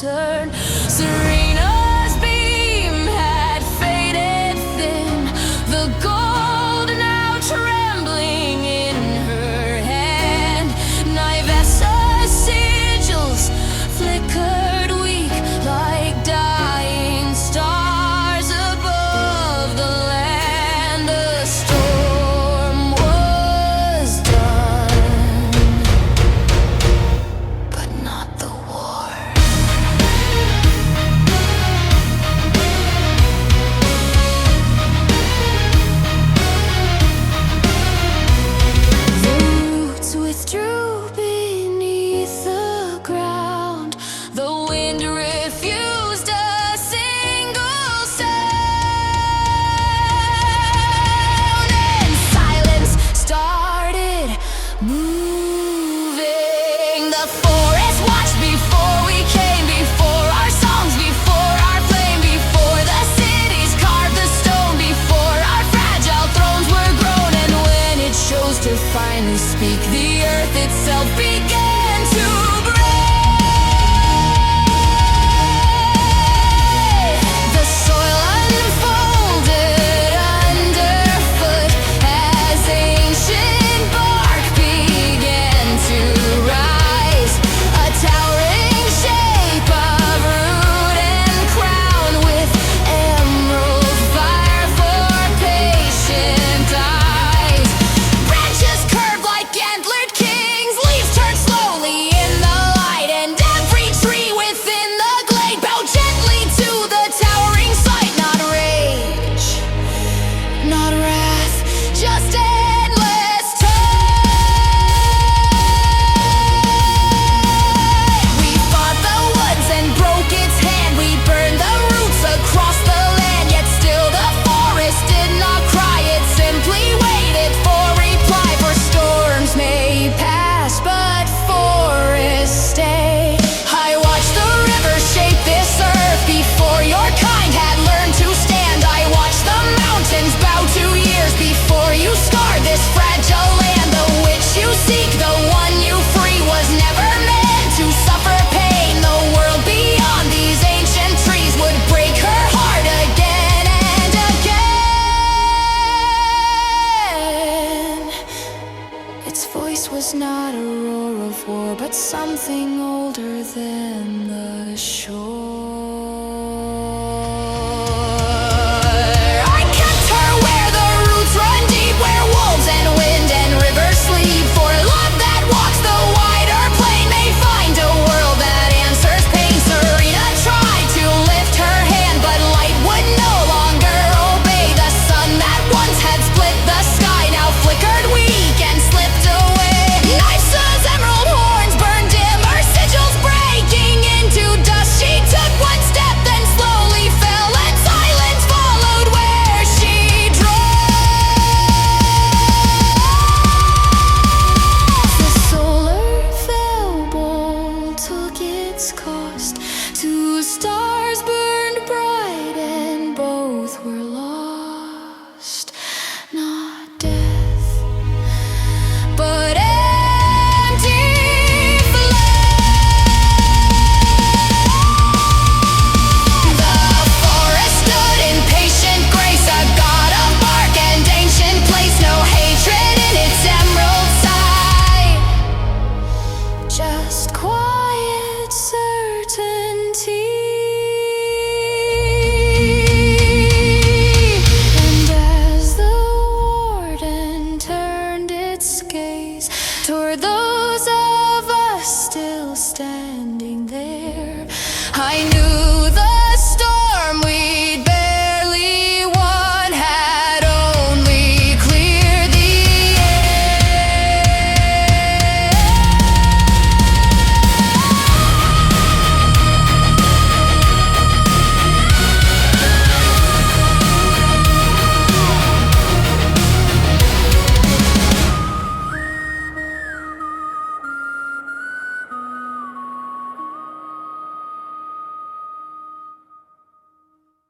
turn. Serena's beam had faded thin, the gold now trembling in her hand. Nyvessa's sigils flickered weak like dying stars above the land. The storm was done, but not the war. The roots withdrew beneath the ground. The wind refused a single sound, and silence started moving. The forest watched before we came, before our songs, before our flame, before the cities carved the stone, before our fragile thrones were grown. And when it chose to finally speak, the earth itself began to break. The soil unfolded underfoot as ancient bark began to rise, a towering shape of root and crown, with emerald fire for patient eyes. Branches curved like antlered kings, leaves turned slowly in the light, and every tree within the glade bowed gently to the towering sight. Not rage, not wrath, just endless tide. We fought the woods and broke its hand, we burned the roots across the land, yet still the forest did not cry. It simply waited for reply, for storms may pass, but forests stay. I watched the river shape this earth before your kind had learned to stand. I watched the mountains bow to years before you scarred this fragile land. The witch you seek, the one you free, was never meant to suffer pain. The world beyond these ancient trees would break her heart again and again. Its voice was not a roar of war, but something older than the shore. I kept her where the roots run deep, where wolves and wind and rivers sleep. For love that walks the wider plain may find a world that answers pain. Serena tried to lift her hand, but light would no longer obey. The sun that once had split the sky now flickered weak and slipped away. Nyvessa's emerald horns burned dim, her sigils breaking into dust. She took one step, then slowly fell, and silence followed where she drove. The Solar Felball took its cost. Two stars burned bright, and both were lost. Not death, but empty flame. The forest stood in patient grace, a god of bark and ancient place. No hatred in its emerald sight, just quiet certainty. And as the warden turned its gaze toward those of us still standing,